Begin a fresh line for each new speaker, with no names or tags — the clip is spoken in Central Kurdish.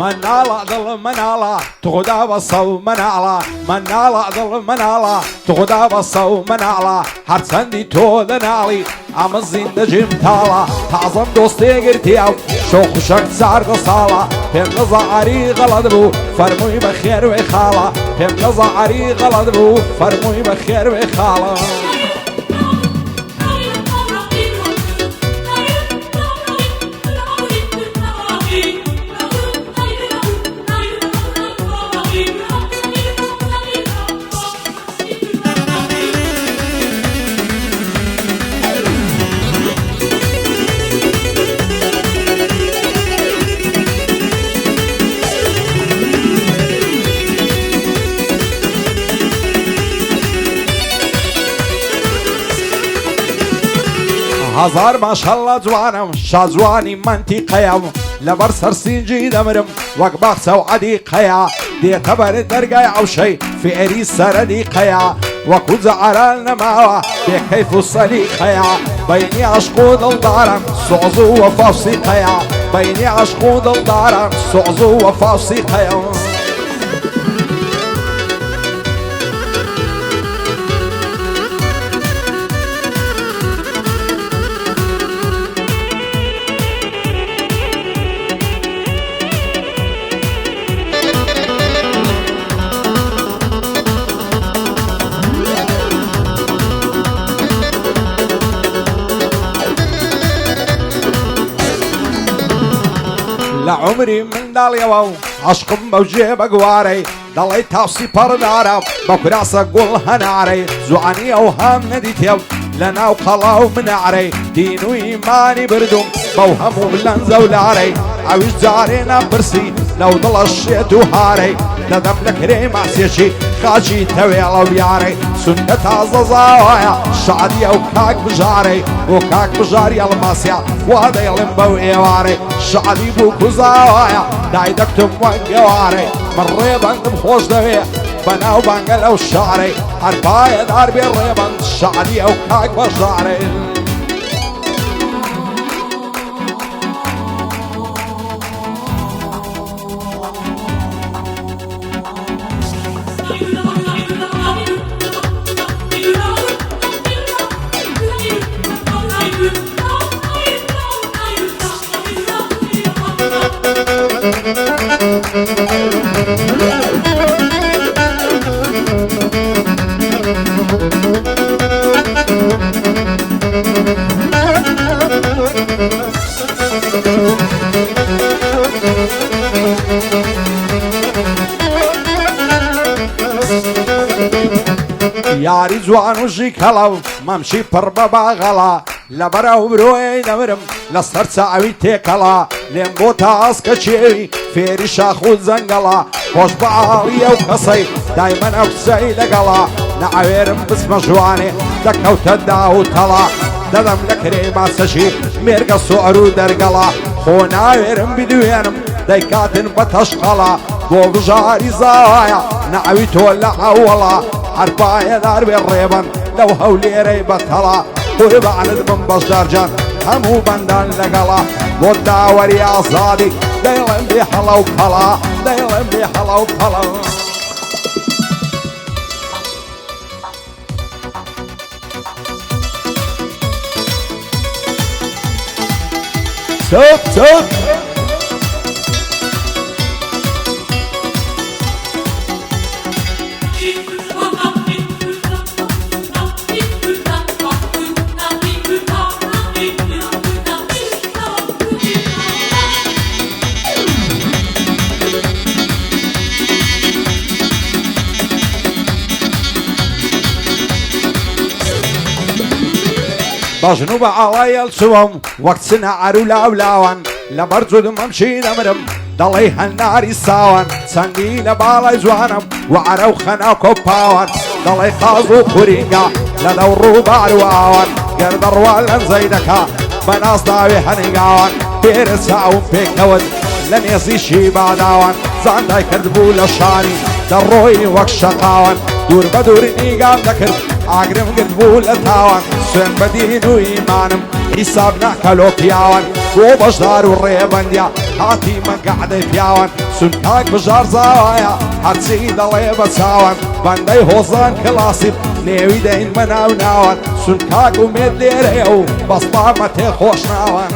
مناڵە دڵ مناڵە تۆدا بەسە و مناڵە مناڵە دڵ مناڵە تۆدا بەسە و مناڵە هەرچەندی تۆ دەناڵی ئەمە زیندەجیم تاڵە تازەم دۆستێگرتیە و شۆخ و شەک چارگە ساڵە پێم نەزاری غەڵەت بوو فەرمووی بە خێر وێ خاڵە پێم نەزاری غەڵەت بوو فەرمووی بە خێر وێ خاڵە هزار ماشەڵڵە جوانم شازوانی منتیقەیەم لەبەر سەرسینجی دەمرم وەک باخچە و عەدیقەیە دێتە بەرت دەرگای عەوشەی فێری سەرەدیقەیە وەکو جەعەران نەماوە بێکەیف و سەلیقەیە بەینی عەشق و دڵداران سۆز و وەفا و سیقەیە بەینی عەشق و دڵداران سۆز و وەفا و سیقەیە لعمري من داليوو عشقم موجه بقواري دڵی تاوسی پەڕدارە بە کراسە گوڵ هەنارەی زوانی ئەو هەم نەدیتێو لە ناو قەڵا و منارەی دین و ئیمانی بردوم بەو هەموو لەنزە و لارەی ئەویش جارێ نەپرسی لەو دڵە شێت و هارەی دەدەم لە کرێی ماسێکی خاچی تەوێڵە و یارەی سونە تازە زاوایە شادی ئەو کاک بژارەی بۆ کاک بژار یەلماسیا وا دەیڵم بەو ئێوارەی شادی بوو کوزاوایە دای دەکتم وەک گێوارەی من ڕێبەندم خۆش دەوێ بەناو بانگە لەو شارەی هەر پایەدار بێ ڕێبەند شادی ئەو کاک بەژارەی یاری جوان و ژی کەڵەو مەمشی پڕ بە باغەڵا لەبەرەو برۆی دەمرم لەسەر چاوی تێکەڵا لێم بۆ تاسکە چێوی فێری شاخ و جەنگەڵا خۆش بە ئاڵی ئەو کەسەی دایمەن ئەو قسەی لەگەڵا نەعەوێرم بچمە ژوانێ دەکەوتە دا و تەڵا دەدەم لە کرێ ماسەشی مێرگە سوعر و دەرگەڵا خۆ ناوێرم بدوێنم دەیکاتن بە تەشقەڵا بۆ بژاری زاوایە نەعەوی تۆ لە ئەوڵا هەر پایەدار بێ ڕێبەن لەو هەولێرەی بەتەڵا قوربانت بم بەشدارجان هەموو بەندان لەگەڵا بۆ داوەری ئازادی دەیڵێم بێ هەڵە و پەڵا دەیڵێم بێ هەڵە و پەڵە چۆپ چۆپ بەژنوبە ئاڵای هەڵچووەم وەک چنە عەرو لاولاوان لەبەر جودم ئەمشی دەمرم دەڵێی هەناری ساوان چەندی لە باڵای جوانم و عەرە و خەنا کۆپاوان دەڵێی قاز و خورینگە لە دەو ڕووبار و ئاوان گەردەڕوا لەنزەی دەکا بە ناز داوێ هەنیگاوان پێرە چاوم پێکەوت لە نێزیشی باداوان زاندای کردبوو لە شانی دەڕۆی وەک شەقاوان دوور بە دوور نیگام دەکرد ئاگرم گرت بوو لە تاوان سوێن بە دین و ئیمانم حیساب ناکە لۆ پیاوان بۆ بەشدار و ڕێبەندیا هاتی مەگەعدەی پیاوان سونتاک بژار زاوایە هەرچی دەڵێ بە چاوان بەندەی هۆزان کلاسیب نێوی دەین بە ناو ناوان سونتاک و مێد لێرەیە و بەستامە تێ خۆش ناوان